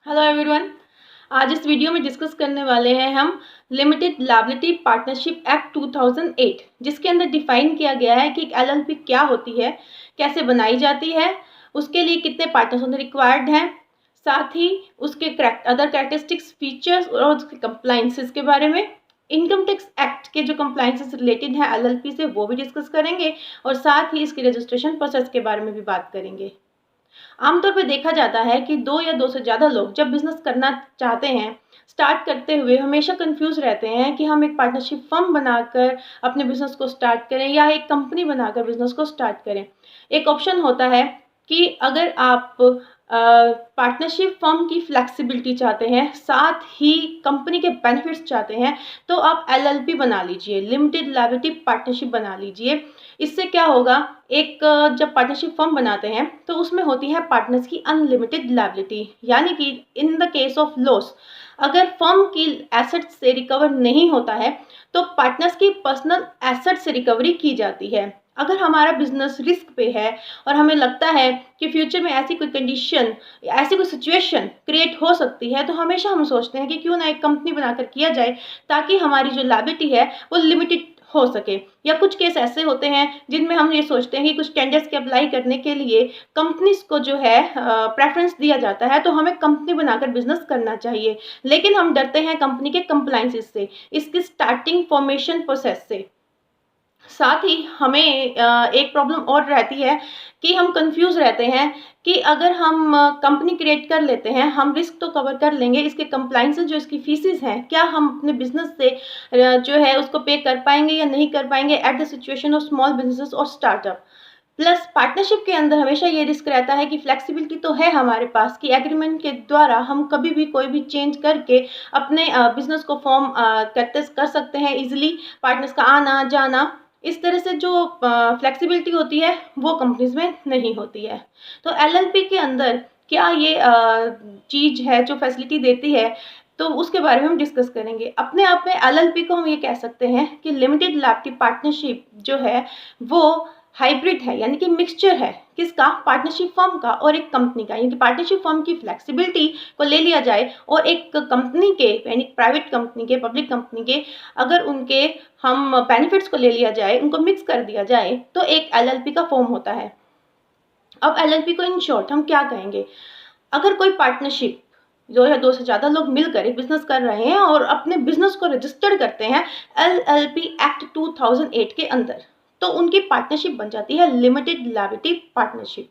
Hello everyone. आज इस video में डिस्कस करने वाले हैं हम लिमिटेड लायबिलिटी पार्टनरशिप एक्ट 2008, जिसके अंदर डिफाइन किया गया है कि एक एलएलपी क्या होती है, कैसे बनाई जाती है, उसके लिए कितने पार्टनर्स होने रिक्वायर्ड हैं, साथ ही उसके अदर कैरेक्टरिस्टिक्स, फीचर्स और उसके कंप्लाइंसेस के बारे में। इनकम टैक्स एक्ट के जो कंप्लाइंसेस रिलेटेड हैं एलएलपी से वो भी डिस्कस करेंगे और साथ ही इसके रजिस्ट्रेशन प्रोसेस के बारे में भी बात करेंगे। आमतौर पर देखा जाता है कि दो या दो से ज़्यादा लोग जब बिजनेस करना चाहते हैं, स्टार्ट करते हुए हमेशा कंफ्यूज रहते हैं कि हम एक पार्टनरशिप फर्म बनाकर अपने बिजनेस को स्टार्ट करें या एक कंपनी बनाकर बिजनेस को स्टार्ट करें। एक ऑप्शन होता है कि अगर आप पार्टनरशिप फर्म की फ्लेक्सिबिलिटी चाहते हैं, साथ ही कंपनी के बेनिफिट्स चाहते हैं, तो आप एलएलपी बना लीजिए, लिमिटेड लायबिलिटी पार्टनरशिप बना लीजिए। इससे क्या होगा, एक जब पार्टनरशिप फर्म बनाते हैं तो उसमें होती है पार्टनर्स की अनलिमिटेड लायबिलिटी, यानी कि in the case of loss, अगर फर्म की एसेट से रिकवर नहीं होता है तो पार्टनर्स की पर्सनल एसेट से रिकवरी की जाती है। अगर हमारा बिजनेस रिस्क पे है और हमें लगता है कि फ्यूचर में ऐसी कोई कंडीशन, ऐसी कोई सिचुएशन क्रिएट हो सकती है, तो हमेशा हम सोचते हैं कि क्यों ना एक कंपनी बनाकर किया जाए ताकि हमारी जो लायबिलिटी है वो लिमिटेड हो सके। या कुछ केस ऐसे होते हैं जिनमें हम ये सोचते हैं कि कुछ टेंडर्स के अप्लाई करने के लिए कंपनीज को जो है प्रेफरेंस दिया जाता है, तो हमें कंपनी बनाकर बिजनेस करना चाहिए, लेकिन हम डरते हैं कंपनी के कंप्लाइंसेस से, इसकी स्टार्टिंग फॉर्मेशन प्रोसेस से। साथ ही हमें एक प्रॉब्लम और रहती है कि हम कंफ्यूज रहते हैं कि अगर हम कंपनी क्रिएट कर लेते हैं, हम रिस्क तो कवर कर लेंगे, इसके कंप्लाइंसेस जो इसकी फीसेस हैं, क्या हम अपने बिजनेस से जो है उसको पे कर पाएंगे या नहीं कर पाएंगे at the situation of small businesses और स्टार्टअप। प्लस पार्टनरशिप के अंदर हमेशा ये रिस्क रहता है कि फ्लेक्सिबिलिटी तो है हमारे पास कि एग्रीमेंट के द्वारा हम कभी भी कोई भी चेंज करके अपने बिजनेस को फॉर्म कर सकते हैं इजीली, पार्टनर्स का आना जाना। इस तरह से जो फ्लेक्सिबिलिटी होती है वो कंपनीज में नहीं होती है। तो एलएलपी के अंदर क्या ये चीज़ है जो फैसिलिटी देती है, तो उसके बारे में हम डिस्कस करेंगे। अपने आप में एलएलपी को हम ये कह सकते हैं कि लिमिटेड लायबिलिटी पार्टनरशिप जो है वो हाइब्रिड है, यानी कि मिक्सचर है किसका, पार्टनरशिप फर्म का और एक कंपनी का। यानी कि पार्टनरशिप फर्म की फ्लेक्सिबिलिटी को ले लिया जाए और एक कंपनी के, यानी प्राइवेट कंपनी के, पब्लिक कंपनी के, अगर उनके हम बेनिफिट्स को ले लिया जाए, उनको मिक्स कर दिया जाए, तो एक एलएलपी का फॉर्म होता है। अब एलएलपी को इन शॉर्ट हम क्या कहेंगे, अगर कोई पार्टनरशिप दो या दो से ज़्यादा लोग मिलकर एक बिजनेस कर रहे हैं और अपने बिजनेस को रजिस्टर करते हैं एलएलपी एक्ट 2008 के अंदर, तो उनकी पार्टनरशिप बन जाती है लिमिटेड लायबिलिटी पार्टनरशिप।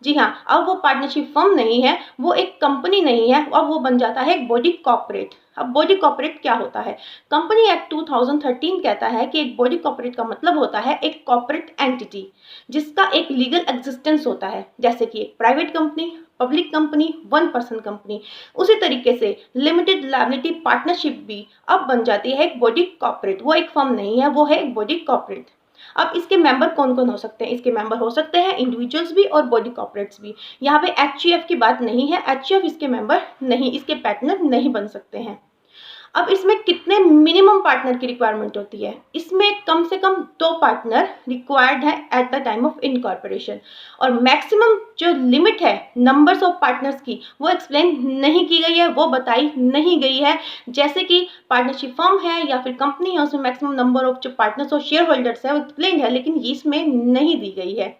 जी हाँ, अब वो पार्टनरशिप फर्म नहीं है, वो एक कंपनी नहीं है, अब वो बन जाता है एक बॉडी कॉर्पोरेट। अब बॉडी कॉर्पोरेट क्या होता है, कंपनी एक्ट 2013 कहता है कि एक बॉडी कॉर्पोरेट का मतलब होता है एक कॉर्पोरेट एंटिटी जिसका एक लीगल एग्जिस्टेंस होता है, जैसे कि एक private company, public company, one person company. उसी तरीके से लिमिटेड लायबिलिटी पार्टनरशिप भी अब बन जाती है एक बॉडी कॉर्पोरेट, वो एक फर्म नहीं है, वो है एक बॉडी कॉर्पोरेट। अब इसके मेंबर कौन कौन हो सकते हैं, इसके मेंबर हो सकते हैं इंडिविजुअल्स भी और बॉडी कॉर्पोरेट्स भी। यहाँ पे एचयूएफ की बात नहीं है, एचयूएफ इसके मेंबर नहीं, इसके पार्टनर नहीं बन सकते हैं। अब इसमें कितने मिनिमम पार्टनर की रिक्वायरमेंट होती है, इसमें कम से कम 2 पार्टनर रिक्वायर्ड है at the time of incorporation, और मैक्सिमम जो लिमिट है नंबर्स ऑफ पार्टनर्स की वो एक्सप्लेन नहीं की गई है, वो बताई नहीं गई है। जैसे कि पार्टनरशिप फर्म है या फिर कंपनी है, उसमें मैक्सिमम नंबर ऑफ जो पार्टनर्स और शेयर होल्डर्स है वो एक्सप्लेन है, लेकिन इसमें नहीं दी गई है।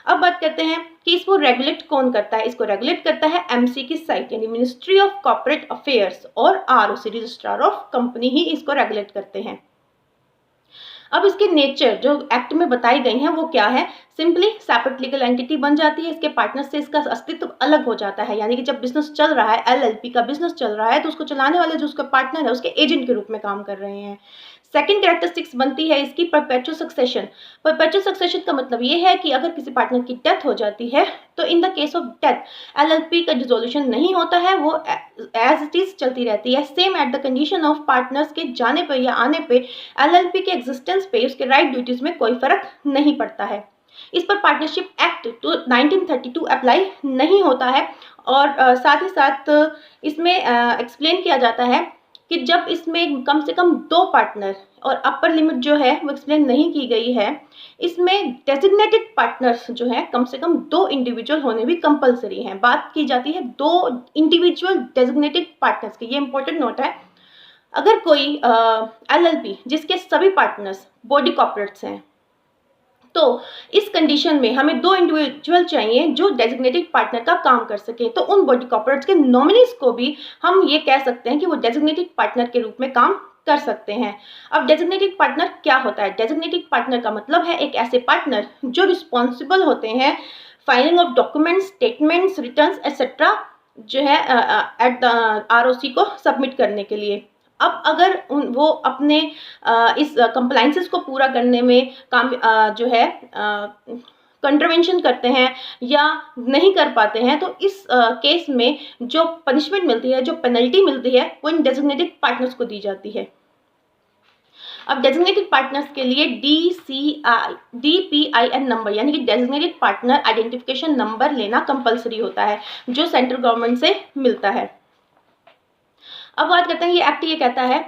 अब बात करते हैं कि इसको रेगुलेट कौन करता है, इसको रेगुलेट करता है एमसी की साइट, यानी मिनिस्ट्री ऑफ कॉर्पोरेट अफेयर्स, और आरओसी रजिस्ट्रार ऑफ कंपनी ही इसको रेगुलेट करते हैं। अब इसके नेचर जो एक्ट में बताई गई हैं वो क्या है, सिंपली सेपरेट लीगल एंटिटी बन जाती है, इसके पार्टनर से इसका अस्तित्व अलग हो जाता है। यानी कि जब बिजनेस चल रहा है, एलएलपी का बिजनेस चल रहा है, तो उसको चलाने वाले जो उसका पार्टनर है उसके एजेंट के रूप में काम कर रहे हैं। सेकंड कैरेक्टरिस्टिक्स बनती है इसकी परपेचुअल सक्सेशन। परपेचुअल सक्सेशन का मतलब ये है कि अगर किसी पार्टनर की डेथ हो जाती है तो in the case of death LLP का डिसोल्यूशन नहीं होता है, वो एज इट इज चलती रहती है। Same at the condition of partners के जाने पर या आने पे एलएलपी के एग्जिस्टेंस पे उसके राइट ड्यूटीज में कोई फर्क नहीं पड़ता है। इस पर पार्टनरशिप एक्ट 1932 अप्लाई नहीं होता है, और साथ ही साथ इसमें एक्सप्लेन किया जाता है कि जब इसमें कम से कम 2 पार्टनर और अपर लिमिट जो है वो एक्सप्लेन नहीं की गई है, इसमें डेजिग्नेटेड पार्टनर्स जो है कम से कम 2 इंडिविजुअल होने भी कंपलसरी हैं। बात की जाती है 2 इंडिविजुअल डेजिग्नेटेड पार्टनर्स की, ये इंपॉर्टेंट नोट है। अगर कोई एलएलपी जिसके सभी पार्टनर्स बॉडी कॉर्पोरेट्स हैं, तो इस कंडीशन में हमें 2 इंडिविजुअल चाहिए जो डेजिग्नेटेड पार्टनर का काम कर सके। तो उन बॉडी कॉर्पोरेट्स के नॉमिनीज को भी हम ये कह सकते हैं कि वो डेजिग्नेटेड पार्टनर के रूप में काम कर सकते हैं। अब डेजिग्नेटेड पार्टनर क्या होता है? डेजिग्नेटेड पार्टनर का मतलब है एक ऐसे पार्टनर जो रिस्पॉन्सिबल होते हैं filing of documents, statements, returns etcetera जो है एट द आरओसी को सबमिट करने के लिए। अब अगर वो अपने इस कंप्लाइंसेस को पूरा करने में काम जो है कंट्रवेंशन करते हैं या नहीं कर पाते हैं, तो इस केस में जो पनिशमेंट मिलती है, जो पेनल्टी मिलती है, वो इन डेजिग्नेटेड पार्टनर्स को दी जाती है। अब डेजिग्नेटेड पार्टनर्स के लिए DPIN नंबर यानी कि डेजिग्नेटेड पार्टनर आइडेंटिफिकेशन नंबर लेना कंपलसरी होता है, जो सेंट्रल गवर्नमेंट से मिलता है। अब बात करते हैं, ये एक्ट ये कहता है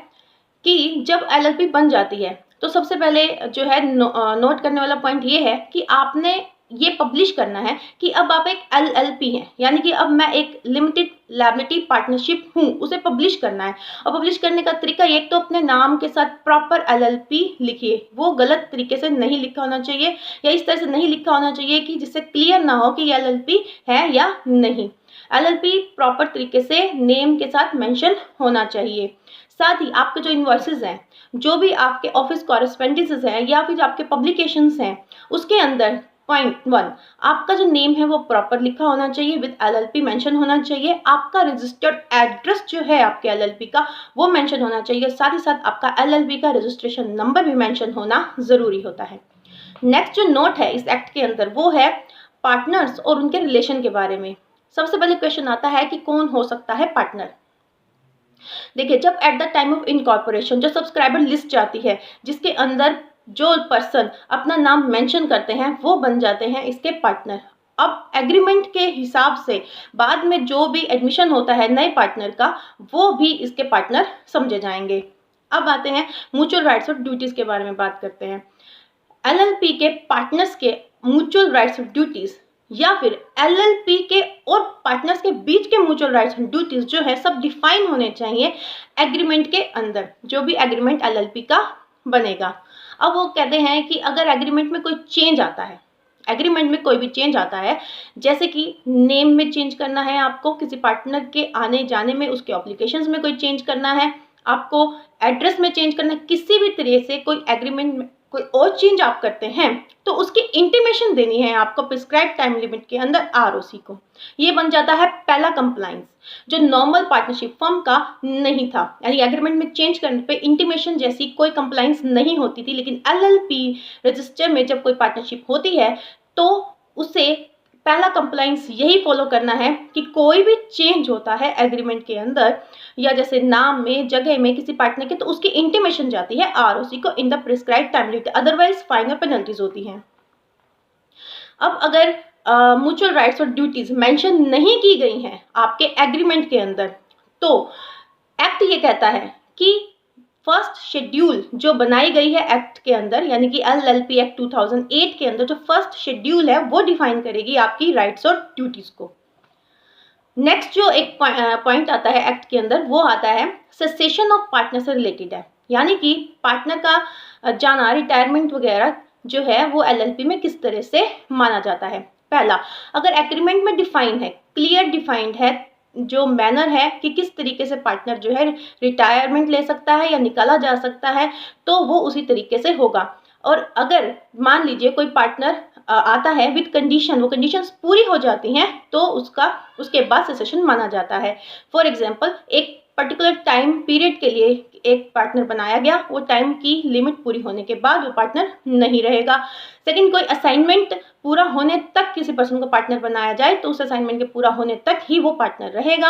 कि जब एलएलपी बन जाती है तो सबसे पहले जो है नोट करने वाला पॉइंट ये है कि आपने ये पब्लिश करना है कि अब आप एक एलएलपी हैं, यानी कि अब मैं एक लिमिटेड लायबिलिटी पार्टनरशिप हूँ, उसे पब्लिश करना है। और पब्लिश करने का तरीका एक तो अपने नाम के साथ प्रॉपर एलएलपी लिखिए, वो गलत तरीके से नहीं लिखा होना चाहिए या इस तरह से नहीं लिखा होना चाहिए कि जिससे क्लियर ना हो कि ये एलएलपी है या नहीं। एलएलपी प्रॉपर तरीके से नेम के साथ मेंशन होना चाहिए। साथ ही आपके जो इनवॉइसेस हैं, जो भी आपके ऑफिस कॉरेस्पेंडेंसेस हैं या फिर आपके पब्लिकेशंस हैं, उसके अंदर पॉइंट 1 आपका जो नेम है वो प्रॉपर लिखा होना चाहिए, विद एलएलपी मेंशन होना चाहिए। आपका रजिस्टर्ड एड्रेस जो है आपके एलएलपी का वो मेंशन होना चाहिए। साथ ही साथ आपका एलएलपी का रजिस्ट्रेशन नंबर भी मेंशन होना ज़रूरी होता है। नेक्स्ट जो नोट है इस एक्ट के अंदर वो है पार्टनर्स और उनके रिलेशन के बारे में। सबसे पहले क्वेश्चन आता है कि कौन हो सकता है पार्टनर। देखिए, जब at the time of incorporation जो सब्सक्राइबर लिस्ट जाती है, जिसके अंदर जो पर्सन अपना नाम मेंशन करते हैं वो बन जाते हैं इसके पार्टनर। अब एग्रीमेंट के हिसाब से बाद में जो भी एडमिशन होता है नए पार्टनर का, वो भी इसके पार्टनर समझे जाएंगे। अब आते हैं म्यूचुअल राइट्स और ड्यूटीज के बारे में बात करते हैं। एलएलपी के पार्टनर्स के म्यूचुअल राइट्स और ड्यूटीज या फिर एलएलपी के और पार्टनर्स के बीच के म्यूचुअल राइट्स एंड ड्यूटीज जो है सब डिफाइन होने चाहिए एग्रीमेंट के अंदर, जो भी एग्रीमेंट एलएलपी का बनेगा। अब वो कहते हैं कि अगर एग्रीमेंट में कोई चेंज आता है, एग्रीमेंट में कोई भी चेंज आता है, जैसे कि नेम में चेंज करना है आपको, किसी पार्टनर के आने जाने में उसके ऑब्लिगेशंस में कोई चेंज करना है, आपको एड्रेस में चेंज करना है, किसी भी तरह से कोई एग्रीमेंट में कोई और चेंज आप करते हैं तो उसकी इंटीमेशन देनी है आपको प्रिस्क्राइब टाइम लिमिट के अंदर आरओसी को। ये बन जाता है पहला कंप्लाइंस, जो नॉर्मल पार्टनरशिप फर्म का नहीं था। यानी एग्रीमेंट में चेंज करने पे इंटीमेशन जैसी कोई कंप्लाइंस नहीं होती थी, लेकिन एलएलपी रजिस्टर में जब कोई पार्टनरशिप होती है तो उसे पहला कंप्लाइंस यही फॉलो करना है कि कोई भी चेंज होता है एग्रीमेंट के अंदर या जैसे नाम में, जगह में किसी पार्टनर के, तो उसकी इंटीमेशन जाती है आरओसी को in the prescribe time limit, otherwise fine और पेनल्टीज होती हैं। अब अगर म्यूचुअल राइट्स और ड्यूटीज मेंशन नहीं की गई हैं आपके एग्रीमेंट के अंदर, तो एक्ट ये कहता है कि फर्स्ट शेड्यूल जो बनाई गई है एक्ट के अंदर, यानी कि एलएलपी एक्ट 2008 के अंदर जो फर्स्ट शेड्यूल है वो डिफाइन करेगी आपकी राइट्स और ड्यूटीज को। नेक्स्ट जो एक पॉइंट आता है एक्ट के अंदर वो आता है सेसेशन ऑफ पार्टनर से रिलेटेड है, यानी कि पार्टनर का जाना, रिटायरमेंट वगैरह जो है वो एलएलपी में किस तरह से माना जाता है। पहला, अगर एग्रीमेंट में डिफाइन है, क्लियर डिफाइंड है जो मैनर है कि किस तरीके से पार्टनर जो है रिटायरमेंट ले सकता है या निकाला जा सकता है, तो वो उसी तरीके से होगा। और अगर मान लीजिए कोई पार्टनर आता है विद कंडीशन, वो कंडीशंस पूरी हो जाती हैं तो उसके बाद सेसेशन माना जाता है। फॉर एग्जांपल, एक पर्टिकुलर टाइम पीरियड के लिए एक पार्टनर बनाया गया, वो टाइम की लिमिट पूरी होने के बाद वो पार्टनर नहीं रहेगा। सेकंड, कोई असाइनमेंट पूरा होने तक किसी पर्सन को पार्टनर बनाया जाए तो उस असाइनमेंट के पूरा होने तक ही वो पार्टनर रहेगा।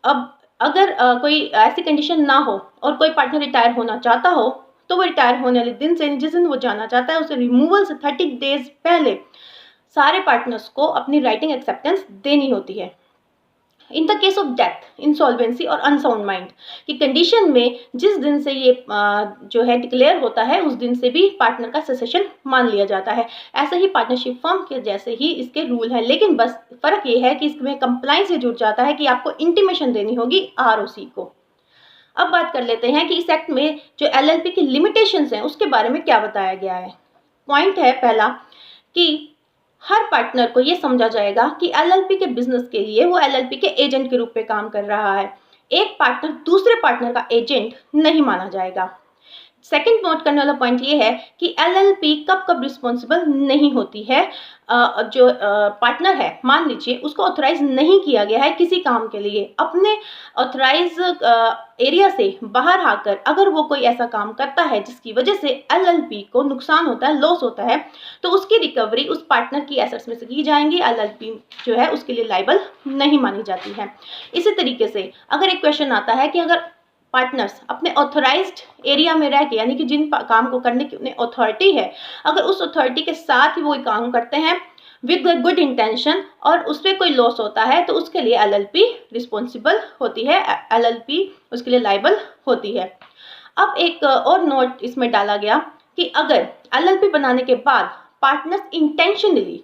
अब अगर कोई ऐसी कंडीशन ना हो और कोई पार्टनर रिटायर होना चाहता हो, तो वो रिटायर होने वाले दिन से, जिस दिन वो जाना चाहता है, उसे रिमूवल से 30 डेज पहले सारे पार्टनर्स को अपनी राइटिंग एक्सेप्टेंस देनी होती है। In the case of death, insolvency और अनसाउंड माइंड की कंडीशन में जिस दिन से ये जो है डिक्लेयर होता है उस दिन से भी पार्टनर का सेसेशन मान लिया जाता है। ऐसे ही पार्टनरशिप फर्म के जैसे ही इसके रूल है, लेकिन बस फर्क ये है कि इसमें कंप्लाइंस से जुड़ जाता है कि आपको इंटीमेशन देनी होगी आरओसी को। अब बात कर लेते हैं कि इस एक्ट में जो एलएलपी की लिमिटेशंस हैं उसके बारे में क्या बताया गया है। पॉइंट है पहला कि हर पार्टनर को ये समझा जाएगा कि एलएलपी के बिजनेस के लिए वो एलएलपी के एजेंट के रूप में काम कर रहा है। एक पार्टनर दूसरे पार्टनर का एजेंट नहीं माना जाएगा। सेकंड नोट करने वाला पॉइंट ये है कि एलएलपी कब कब रिस्पॉन्सिबल नहीं होती है। जो पार्टनर है, मान लीजिए उसको ऑथराइज नहीं किया गया है किसी काम के लिए, अपने ऑथराइज एरिया से बाहर आकर अगर वो कोई ऐसा काम करता है जिसकी वजह से एलएलपी को नुकसान होता है, लॉस होता है, तो उसकी रिकवरी उस पार्टनर की एसेट्स में से की जाएंगी। एलएलपी जो है उसके लिए लायबल नहीं मानी जाती है। इसी तरीके से अगर एक क्वेश्चन आता है कि अगर पार्टनर्स अपने ऑथराइज्ड एरिया में रह के, यानी कि जिन काम को करने की उन्हें अथॉरिटी है, अगर उस अथॉरिटी के साथ ही वो काम करते हैं विद गुड इंटेंशन और उसमें कोई लॉस होता है, तो उसके लिए एलएलपी रिस्पॉन्सिबल होती है, एलएलपी उसके लिए लायबल होती है। अब एक और नोट इसमें डाला गया कि अगर एलएलपी बनाने के बाद पार्टनर्स इंटेंशनली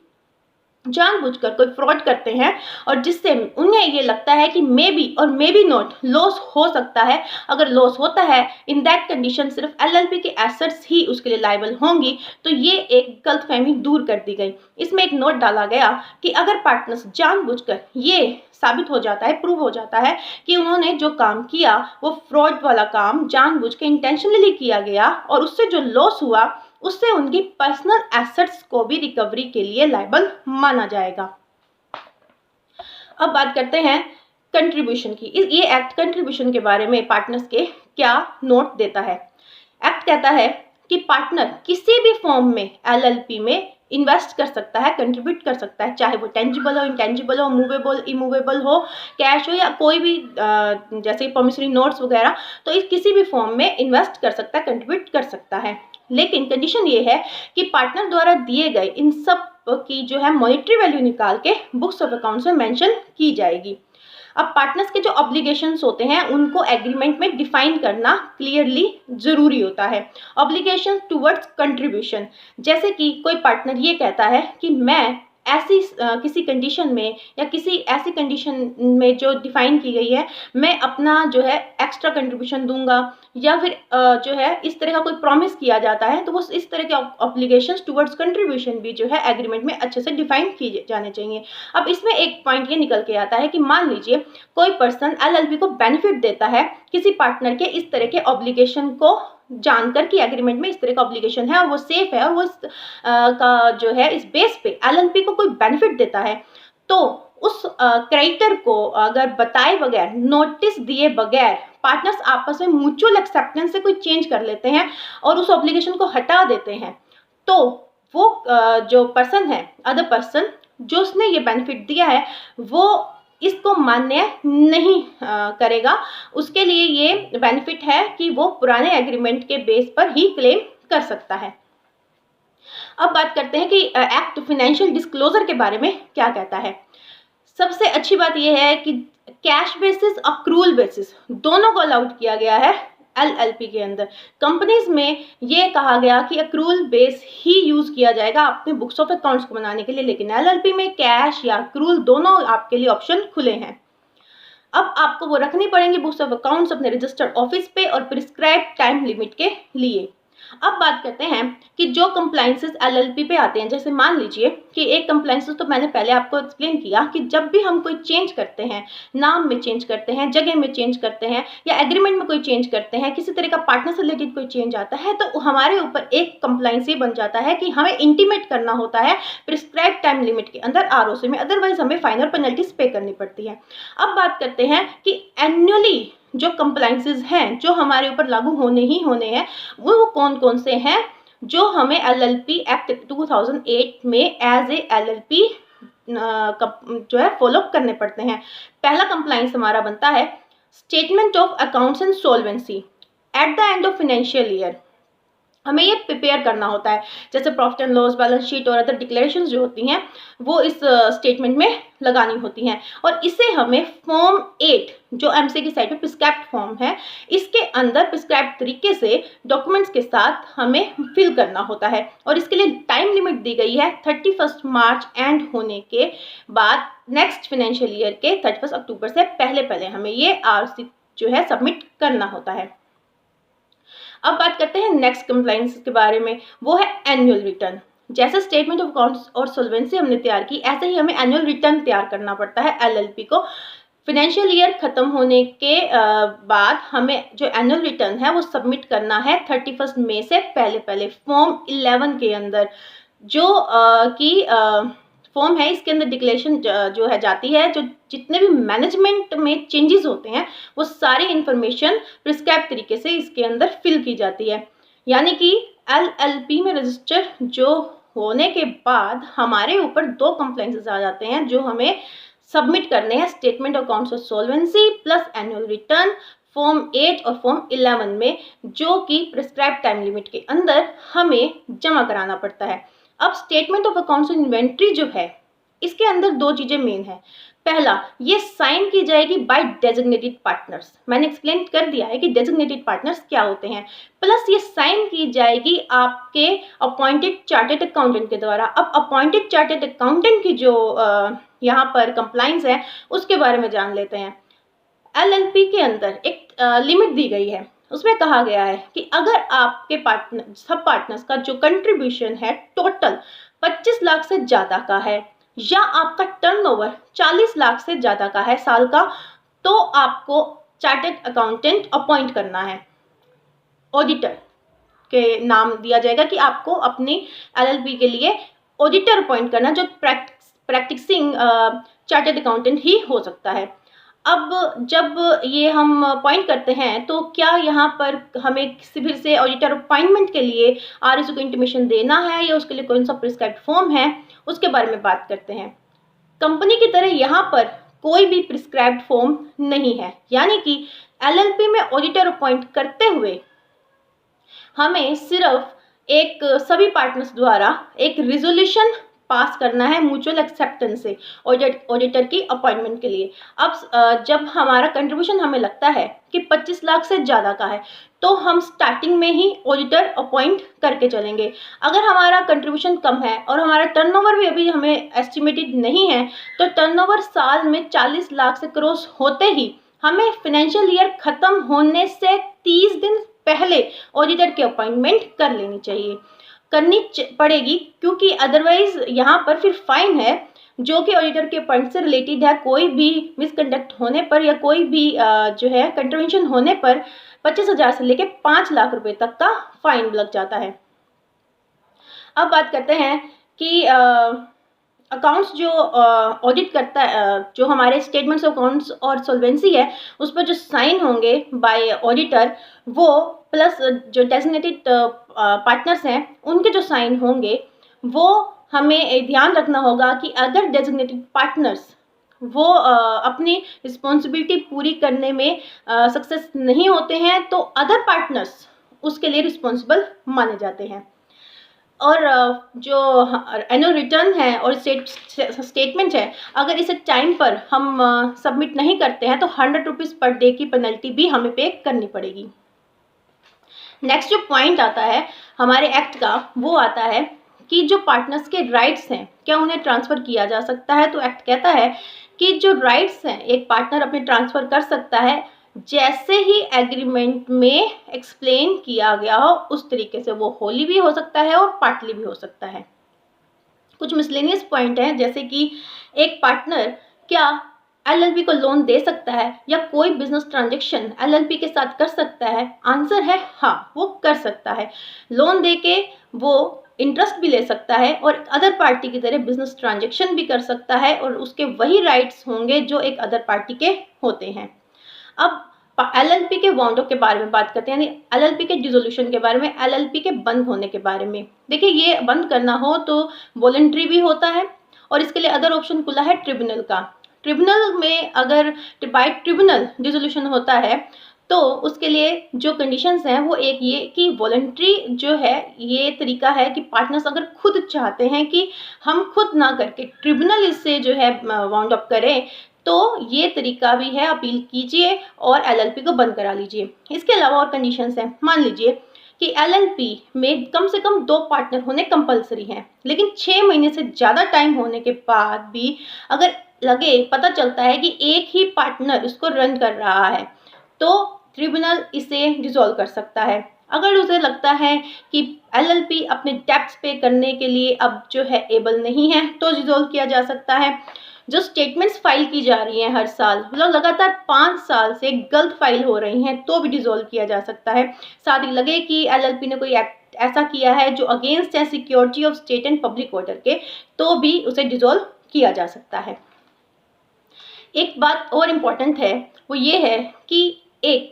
जानबूझकर कोई फ्रॉड करते हैं और जिससे उन्हें ये लगता है कि मे बी और मे बी नॉट लॉस हो सकता है, अगर लॉस होता है इन दैट कंडीशन सिर्फ एलएलपी के एसेट्स ही उसके लिए लायबल होंगी, तो ये एक गलतफहमी दूर कर दी गई। इसमें एक नोट डाला गया कि अगर पार्टनर्स जानबूझकर ये साबित हो जाता है, प्रूव हो जाता है कि उन्होंने जो काम किया वो फ्रॉड वाला काम जानबूझ के इंटेंशनली किया गया और उससे जो लॉस हुआ उससे उनकी पर्सनल एसेट्स को भी रिकवरी के लिए लायबल माना जाएगा। अब बात करते हैं कंट्रीब्यूशन की। ये एक्ट कंट्रीब्यूशन के बारे में पार्टनर्स के क्या नोट देता है। एक्ट कहता है कि पार्टनर किसी भी फॉर्म में एलएलपी में इन्वेस्ट कर सकता है, कंट्रीब्यूट कर सकता है, चाहे वो टेंजिबल हो, इंटेंजिबल हो, मूवेबल, इमूवेबल हो, कैश हो या कोई भी जैसे प्रॉमिसरी नोट्स वगैरह, तो इस किसी भी फॉर्म में इन्वेस्ट कर सकता है, कंट्रीब्यूट कर सकता है। लेकिन कंडीशन ये है कि पार्टनर द्वारा दिए गए इन सब की जो है मॉनेटरी वैल्यू निकाल के बुक्स ऑफ अकाउंट्स में मेंशन की जाएगी। अब पार्टनर्स के जो ऑब्लिगेशंस होते हैं उनको एग्रीमेंट में डिफाइन करना क्लियरली जरूरी होता है। ऑब्लिगेशन टुवर्ड्स कंट्रीब्यूशन, जैसे कि कोई पार्टनर ये कहता है कि मैं ऐसी किसी कंडीशन में या किसी ऐसी कंडीशन में जो डिफाइन की गई है मैं अपना जो है एक्स्ट्रा कंट्रीब्यूशन दूंगा, या फिर जो है इस तरह का कोई प्रॉमिस किया जाता है, तो वो इस तरह के ऑब्लिगेशंस टुवर्ड्स कंट्रीब्यूशन भी जो है एग्रीमेंट में अच्छे से डिफाइन किए जाने चाहिए। अब इसमें एक पॉइंट ये निकल के आता है कि मान लीजिए कोई पर्सन एलएलपी को बेनिफिट देता है किसी पार्टनर के इस तरह के ऑब्लिगेशन को जानकर कि एग्रीमेंट में इस तरह का ऑब्लिगेशन है और वो सेफ है और वो का जो है इस बेस पे एलएलपी को कोई बेनिफिट देता है, तो उस क्रेडिटर को अगर बताए बगैर, नोटिस दिए बगैर पार्टनर्स आपस में म्यूचुअल एक्सेप्टेंस से कोई चेंज कर लेते हैं और उस ऑब्लिगेशन को हटा देते हैं, तो वो जो पर्सन है, अदर पर्सन जो उसने ये बेनिफिट दिया है, वो इसको मान्य नहीं करेगा। उसके लिए ये बेनिफिट है कि वो पुराने एग्रीमेंट के बेस पर ही क्लेम कर सकता है। अब बात करते हैं कि एक्ट फाइनेंशियल डिस्क्लोजर के बारे में क्या कहता है। सबसे अच्छी बात यह है कि कैश बेसिस, अक्रूल बेसिस दोनों को अलाउड किया गया है एलएलपी के अंदर। कंपनीज में ये कहा गया कि अक्रूल बेस ही यूज किया जाएगा अपने बुक्स ऑफ अकाउंट्स को बनाने के लिए, लेकिन एलएलपी में कैश या अक्रूल दोनों आपके लिए ऑप्शन खुले हैं। अब आपको वो रखनी पड़ेंगी बुक्स ऑफ अकाउंट्स अपने रजिस्टर्ड ऑफिस पे और प्रिस्क्राइब टाइम लिमिट के लिए। अब बात करते हैं कि जो कंप्लाइंसेस एलएलपी पे आते हैं, जैसे मान लीजिए कि एक कंप्लाइंसेस तो मैंने पहले आपको एक्सप्लेन किया कि जब भी हम कोई चेंज करते हैं, नाम में चेंज करते हैं, जगह में चेंज करते हैं या एग्रीमेंट में कोई चेंज करते हैं, किसी तरह का पार्टनर से रिलेटेड कोई चेंज आता है, तो हमारे ऊपर एक कंप्लाइंस ये बन जाता है कि हमें इंटीमेट करना होता है प्रिस्क्राइब टाइम लिमिट के अंदर आरओसी में, अदरवाइज हमें फाइनल पेनल्टीज पे करनी पड़ती है। अब बात करते हैं कि एनुअली जो कंप्लाइंसेस हैं जो हमारे ऊपर लागू होने ही होने हैं, वो कौन कौन से हैं जो हमें एलएलपी एक्ट 2008 में एज ए एलएलपी जो है फॉलो करने पड़ते हैं। पहला कंप्लाइंस हमारा बनता है statement of accounts and solvency at the end of financial year. हमें ये प्रिपेयर करना होता है। जैसे profit and loss, balance sheet और अदर डिक्लेरेशंस जो होती हैं वो इस स्टेटमेंट में लगानी होती हैं। और इसे हमें फॉर्म 8 जो एमसी की साइड पे प्रिस्क्राइब्ड फॉर्म है, इसके अंदर प्रिस्क्राइब्ड तरीके से डॉक्यूमेंट्स के साथ हमें फिल करना होता है। और इसके लिए टाइम लिमिट दी गई है 31 मार्च एंड होने के बाद नेक्स्ट फाइनेंशियल ईयर के 31 अक्टूबर से पहले पहले हमें ये आरसी जो है सबमिट करना होता है। अब बात करते हैं नेक्स्ट कंप्लायंस के बारे में, वो है एनुअल रिटर्न। जैसे स्टेटमेंट ऑफ अकाउंट्स और सॉल्वेंसी हमने तैयार की, ऐसे ही हमें एनुअल रिटर्न तैयार करना पड़ता है एलएलपी को। फाइनेंशियल ईयर खत्म होने के बाद हमें जो एनुअल रिटर्न है वो सबमिट करना है 31 मई से पहले पहले फॉर्म 11 के अंदर। जो कि फॉर्म है इसके अंदर डिक्लेरेशन जो है जाती है, जो जितने भी मैनेजमेंट में चेंजेस होते हैं वो सारी इंफॉर्मेशन प्रिस्क्राइब तरीके से इसके अंदर फिल की जाती है। यानी कि एलएलपी में रजिस्टर जो होने के बाद हमारे ऊपर 2 कंप्लायंसेस आ जाते हैं जो हमें सबमिट करने हैं, statement of accounts of solvency plus annual return form 8 और फॉर्म 11 में, जो कि प्रिस्क्राइब टाइम लिमिट के अंदर हमें जमा कराना पड़ता है। अब स्टेटमेंट ऑफ अकाउंट्स इन्वेंट्री जो है इसके अंदर 2 चीजें मेन है। पहला, ये साइन की जाएगी बाय डेजिग्नेटेड पार्टनर्स। मैंने एक्सप्लेन कर दिया है कि डेजिग्नेटेड पार्टनर्स क्या होते हैं। प्लस ये साइन की जाएगी आपके अपॉइंटेड चार्टेड अकाउंटेंट के द्वारा। अब अपॉइंटेड चार्टेड अकाउंटेंट की जो यहाँ पर कंप्लायंस है उसके बारे में जान लेते हैं। एलएलपी के अंदर एक लिमिट दी गई है, उसमें कहा गया है कि अगर आपके पार्टनर सब पार्टनर्स का जो कंट्रीब्यूशन है टोटल 25 लाख से ज़्यादा का है या आपका टर्नओवर 40 लाख से ज़्यादा का है साल का, तो आपको चार्टेड अकाउंटेंट अपॉइंट करना है। ऑडिटर के नाम दिया जाएगा कि आपको अपनी एलएलपी के लिए ऑडिटर अपॉइंट करना, जो प्रैक्टिसिंग चार्टेड अकाउंटेंट ही हो सकता है। अब जब ये हम अपॉइंट करते हैं तो क्या यहाँ पर हमें फिर से ऑडिटर अपॉइंटमेंट के लिए आरएसओ को इंटीमेशन देना है या उसके लिए कौन सा प्रिस्क्राइब्ड फॉर्म है, उसके बारे में बात करते हैं। कंपनी की तरह यहाँ पर कोई भी प्रिस्क्राइब्ड फॉर्म नहीं है, यानी कि एलएलपी में ऑडिटर अपॉइंट करते हुए हमें सिर्फ एक सभी पार्टनर्स द्वारा एक रिजोल्यूशन पास करना है म्यूचुअल एक्सेप्टेंस से ऑडिटर की अपॉइंटमेंट के लिए। अब जब हमारा कंट्रीब्यूशन हमें लगता है कि 25 लाख से ज़्यादा का है तो हम स्टार्टिंग में ही ऑडिटर अपॉइंट करके चलेंगे। अगर हमारा कंट्रीब्यूशन कम है और हमारा टर्नओवर भी अभी हमें एस्टिमेटेड नहीं है, तो टर्नओवर साल में 40 लाख से क्रॉस होते ही हमें फाइनेंशियल ईयर खत्म होने से 30 दिन पहले ऑडिटर की अपॉइंटमेंट कर लेनी चाहिए, करनी पड़ेगी, क्योंकि अदरवाइज यहाँ पर फिर फाइन है जो कि ऑडिटर के पॉइंट से रिलेटेड है। कोई भी मिसकंडक्ट होने पर या कोई भी जो है कंट्रीब्यूशन होने पर 25,000 से लेके 5 लाख रुपए तक का फाइन लग जाता है। अब बात करते हैं कि अकाउंट्स जो ऑडिट करता है, जो हमारे स्टेटमेंट्स ऑफ अकाउंट्स और सॉल्वेंसी है उस पर जो साइन होंगे बाय ऑडिटर, वो प्लस जो डेजिग्नेटेड पार्टनर्स हैं उनके जो साइन होंगे, वो हमें ध्यान रखना होगा कि अगर डेजिग्नेटेड पार्टनर्स वो अपनी रिस्पॉन्सिबिलिटी पूरी करने में सक्सेस नहीं होते हैं तो अदर पार्टनर्स उसके लिए रिस्पॉन्सिबल माने जाते हैं। और जो एनुअल रिटर्न है और स्टेटमेंट है, अगर इसे टाइम पर हम सबमिट नहीं करते हैं तो 100 रुपीज़ पर डे की पेनल्टी भी हमें पे करनी पड़ेगी। नेक्स्ट जो पॉइंट आता है हमारे एक्ट का, वो आता है कि जो पार्टनर्स के राइट्स हैं क्या उन्हें ट्रांसफ़र किया जा सकता है। तो एक्ट कहता है कि जो राइट्स हैं एक पार्टनर अपने ट्रांसफ़र कर सकता है जैसे ही एग्रीमेंट में एक्सप्लेन किया गया हो उस तरीके से। वो होली भी हो सकता है और पार्टली भी हो सकता है। कुछ मिसलेनियस पॉइंट हैं, जैसे कि एक पार्टनर क्या एलएलपी को लोन दे सकता है या कोई बिजनेस ट्रांजैक्शन एलएलपी के साथ कर सकता है। आंसर है हाँ, वो कर सकता है। लोन देके वो इंटरेस्ट भी ले सकता है और अदर पार्टी की तरह बिजनेस ट्रांजैक्शन भी कर सकता है और उसके वही राइट्स होंगे जो एक अदर पार्टी के होते हैं। अब एलएलपी के वाउंड अप के बारे में बात करते हैं, यानी एलएलपी के डिसोल्यूशन के बारे में, एलएलपी के बंद होने के बारे में। देखिए, ये बंद करना हो तो वॉलंटरी भी होता है और इसके लिए अदर ऑप्शन खुला है ट्रिब्यूनल का। ट्रिब्यूनल में अगर बाय ट्रिब्यूनल डिसोल्यूशन होता है तो उसके लिए जो कंडीशंस हैं वो एक ये कि वॉलंटरी जो है ये तरीका है कि पार्टनर्स अगर खुद चाहते हैं कि हम खुद ना करके ट्रिब्यूनल इससे जो है वाउंड अप करें, तो ये तरीका भी है, अपील कीजिए और एलएलपी को बंद करा लीजिए। इसके अलावा और कंडीशंस हैं, मान लीजिए कि एलएलपी में कम से कम 2 पार्टनर होने कंपलसरी हैं, लेकिन 6 महीने से ज़्यादा टाइम होने के बाद भी अगर पता चलता है कि एक ही पार्टनर इसको रन कर रहा है, तो ट्रिब्यूनल इसे डिसॉल्व कर सकता है। अगर उसे लगता है कि एलएलपी अपने डेब्ट्स पे करने के लिए अब जो है एबल नहीं है, तो डिसॉल्व किया जा सकता है। जो स्टेटमेंट्स फाइल की जा रही हैं हर साल, मतलब लगातार 5 साल से गलत फाइल हो रही हैं, तो भी डिसॉल्व किया जा सकता है। साथ ही लगे कि एलएलपी ने कोई एक्ट ऐसा किया है जो अगेंस्ट है security of state and public order के, तो भी उसे डिसॉल्व किया जा सकता है। एक बात और इम्पॉर्टेंट है, वो ये है कि एक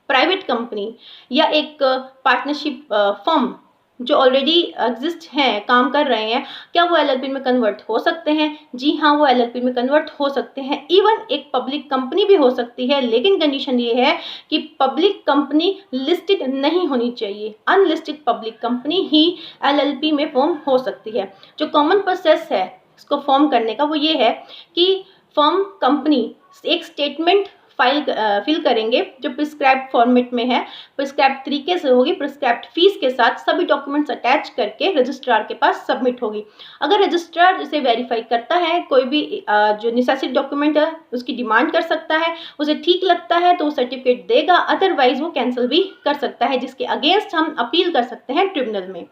प्राइवेट कंपनी या एक पार्टनरशिप फर्म जो ऑलरेडी एग्जिस्ट हैं, काम कर रहे हैं, क्या वो एलएलपी में कन्वर्ट हो सकते हैं? जी हाँ, वो एलएलपी में कन्वर्ट हो सकते हैं। इवन एक पब्लिक कंपनी भी हो सकती है, लेकिन कंडीशन ये है कि पब्लिक कंपनी लिस्टेड नहीं होनी चाहिए। अनलिस्टेड पब्लिक कंपनी ही एलएलपी में फॉर्म हो सकती है। जो कॉमन प्रोसेस है इसको फॉर्म करने का, वो ये है कि फर्म कंपनी एक स्टेटमेंट फिल करेंगे जो प्रिस्क्राइब्ड फॉर्मेट में है, प्रिस्क्राइब्ड तरीके से होगी, प्रिस्क्राइब्ड फीस के साथ सभी डॉक्यूमेंट्स अटैच करके रजिस्ट्रार के पास सबमिट होगी। अगर रजिस्ट्रार इसे वेरीफाई करता है, कोई भी जो नेसेसरी डॉक्यूमेंट है उसकी डिमांड कर सकता है, उसे ठीक लगता है तो वो सर्टिफिकेट देगा, अदरवाइज वो कैंसिल भी कर सकता है, जिसके अगेंस्ट हम अपील कर सकते हैं ट्रिब्यूनल में।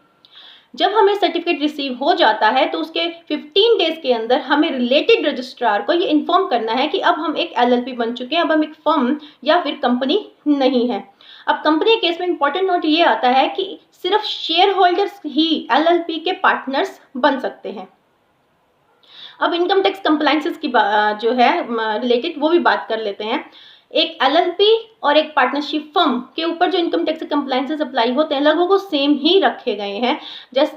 जब हमें सर्टिफिकेट रिसीव हो जाता है तो उसके 15 डेज के अंदर हमें रिलेटेड रजिस्ट्रार को ये इन्फॉर्म करना है कि अब हम एक एलएलपी बन चुके हैं, अब हम एक फर्म या फिर कंपनी नहीं है। अब कंपनी के केस में इंपॉर्टेंट नोट ये आता है कि सिर्फ शेयर होल्डर्स ही एलएलपी के पार्टनर्स बन सकते हैं। अब इनकम टैक्स कंप्लायंसेस की जो है रिलेटेड वो भी बात कर लेते हैं। एक एलएलपी और एक पार्टनरशिप फर्म के ऊपर जो इनकम टैक्स कंप्लायंसेस अप्लाई होते हैं लगभग वो सेम ही रखे गए हैं। जैसे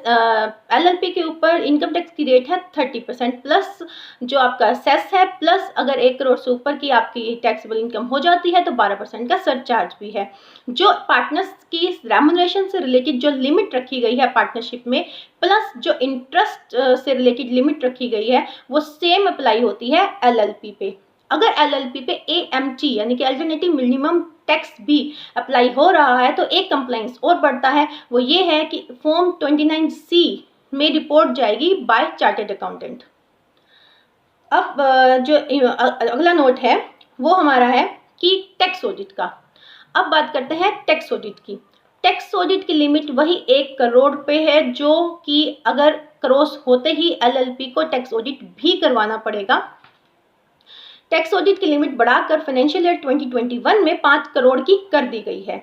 एलएलपी के ऊपर इनकम टैक्स की रेट है 30% प्लस जो आपका सेस है, प्लस अगर 1 करोड़ से ऊपर की आपकी टैक्सेबल इनकम हो जाती है तो 12% का सरचार्ज भी है। जो पार्टनर्स की रेम्यूनरेशन से रिलेटेड जो लिमिट रखी गई है पार्टनरशिप में, प्लस जो इंटरेस्ट से रिलेटेड लिमिट रखी गई है, वो सेम अप्लाई होती है एलएलपी पे। अगर एलएलपी पे एएमटी यानी कि अल्टरनेटिव मिनिमम टैक्स भी अप्लाई हो रहा है तो एक कंप्लायंस और बढ़ता है, वो ये है कि फॉर्म 29C में रिपोर्ट जाएगी बाय चार्टर्ड अकाउंटेंट। अब जो अगला नोट है वो हमारा है कि टैक्स ऑडिट का। अब बात करते हैं टैक्स ऑडिट की। टैक्स ऑडिट की लिमिट वही 1 करोड़ पे है, जो कि अगर क्रॉस होते ही एलएलपी को टैक्स ऑडिट भी करवाना पड़ेगा। टैक्स ऑडिट की लिमिट बढ़ाकर फाइनेंशियल ईयर 2021 में 5 करोड़ की कर दी गई है,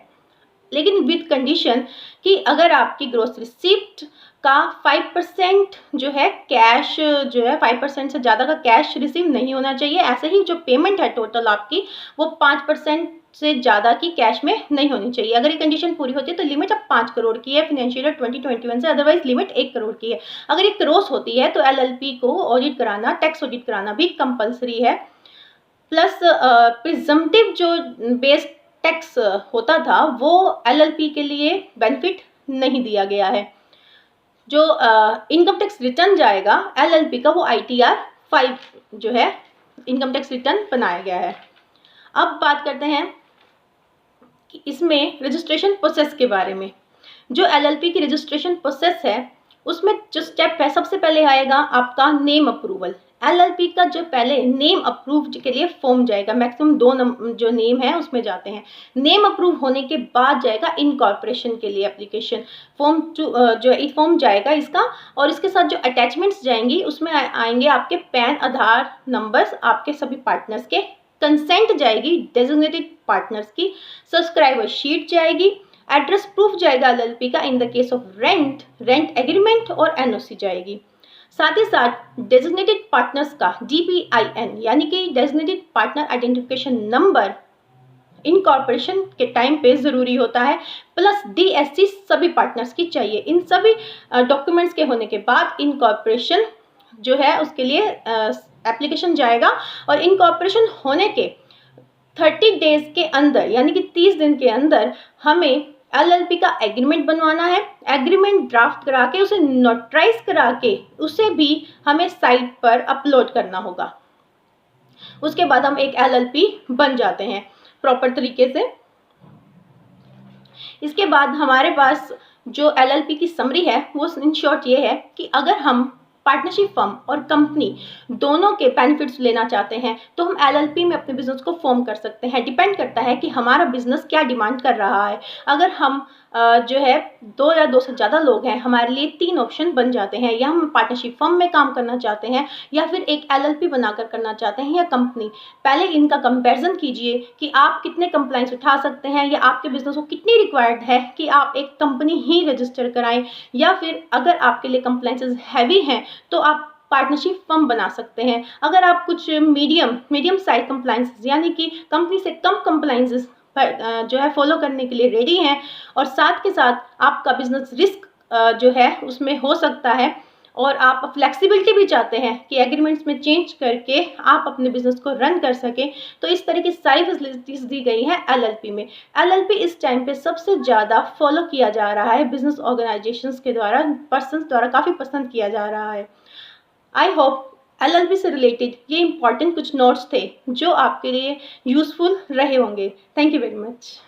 लेकिन विद कंडीशन कि अगर आपकी ग्रॉस रिसीप्ट का 5% जो है कैश जो है 5% से ज़्यादा का कैश रिसीव नहीं होना चाहिए। ऐसे ही जो पेमेंट है टोटल आपकी वो 5% से ज़्यादा की कैश में नहीं होनी चाहिए। अगर ये कंडीशन पूरी होती है तो लिमिट अब 5 करोड़ की है फाइनेंशियल ईयर 2021 से, अदरवाइज लिमिट 1 करोड़ की है। अगर ये क्रॉस होती है तो एलएलपी को ऑडिट कराना, टैक्स ऑडिट कराना भी कंपलसरी है। प्लस प्रिजम्पटिव जो बेस टैक्स होता था वो एलएलपी के लिए बेनिफिट नहीं दिया गया है। जो इनकम टैक्स रिटर्न जाएगा एलएलपी का, वो आईटीआर 5 जो है इनकम टैक्स रिटर्न बनाया गया है। अब बात करते हैं कि इसमें रजिस्ट्रेशन प्रोसेस के बारे में। जो एलएलपी की रजिस्ट्रेशन प्रोसेस है उसमें जो स्टेप है, सबसे पहले आएगा आपका नेम अप्रूवल। एलएलपी का जो पहले नेम अप्रूव के लिए फॉर्म जाएगा, मैक्सिमम 2 जो नेम है उसमें जाते हैं। नेम अप्रूव होने के बाद जाएगा इनकॉर्पोरेशन के लिए एप्लीकेशन फॉर्म जो फॉर्म जाएगा इसका, और इसके साथ जो अटैचमेंट्स जाएंगी उसमें आएंगे आपके पैन, आधार नंबर्स, आपके सभी पार्टनर्स के, कंसेंट जाएगी डेजिग्नेटेड पार्टनर्स की, सब्सक्राइबर शीट जाएगी, एड्रेस प्रूफ जाएगा एलएलपी का in the case of rent agreement, और एनओसी जाएगी। साथ ही साथ डेजिग्नेटेड पार्टनर्स का DPIN यानी कि designated partner identification number incorporation के टाइम पे ज़रूरी होता है, प्लस DSC सभी पार्टनर्स की चाहिए। इन सभी डॉक्यूमेंट्स के होने के बाद इनकॉर्पोरेशन जो है उसके लिए एप्लीकेशन जाएगा, और इनकॉर्पोरेशन होने के 30 डेज के अंदर यानी कि 30 दिन के अंदर हमें LLP का एग्रीमेंट बनवाना है। एग्रीमेंट ड्राफ्ट करा के उसे नोटराइज करा के उसे भी हमें साइट पर अपलोड करना होगा। उसके बाद हम एक LLP बन जाते हैं प्रॉपर तरीके से। इसके बाद हमारे पास जो LLP की समरी है वो इन शॉर्ट ये है कि अगर हम पार्टनरशिप फर्म और कंपनी दोनों के बेनिफिट्स लेना चाहते हैं तो हम LLP में अपने बिजनेस को फॉर्म कर सकते हैं। डिपेंड करता है कि हमारा बिजनेस क्या डिमांड कर रहा है। अगर हम जो है 2 या 2 से ज़्यादा लोग हैं, हमारे लिए 3 ऑप्शन बन जाते हैं, या हम पार्टनरशिप फर्म में काम करना चाहते हैं या फिर एक LLP बनाकर करना चाहते हैं या कंपनी। पहले इनका कंपैरिजन कीजिए कि आप कितने कंप्लाइंस उठा सकते हैं या आपके बिजनेस को कितनी रिक्वायर्ड है कि आप एक कंपनी ही रजिस्टर कराएं, या फिर अगर आपके लिए कंप्लाइंसेस हैवी हैं तो आप पार्टनरशिप फर्म बना सकते हैं। अगर आप कुछ मीडियम साइज कंप्लाइंसेस यानी कि कंपनी से कम कंप्लाइंसेस जो है फॉलो करने के लिए रेडी हैं और साथ के साथ आपका बिजनेस रिस्क जो है उसमें हो सकता है और आप फ्लेक्सिबिलिटी भी चाहते हैं कि एग्रीमेंट्स में चेंज करके आप अपने बिजनेस को रन कर सकें, तो इस तरह की सारी फैसिलिटीज दी गई हैं LLP में। LLP इस टाइम पे सबसे ज़्यादा फॉलो किया जा रहा है बिजनेस ऑर्गेनाइजेशंस के द्वारा, पर्सन्स द्वारा काफ़ी पसंद किया जा रहा है। आई होप LLP से रिलेटेड ये इंपॉर्टेंट कुछ नोट्स थे जो आपके लिए यूजफुल रहे होंगे। Thank you very much.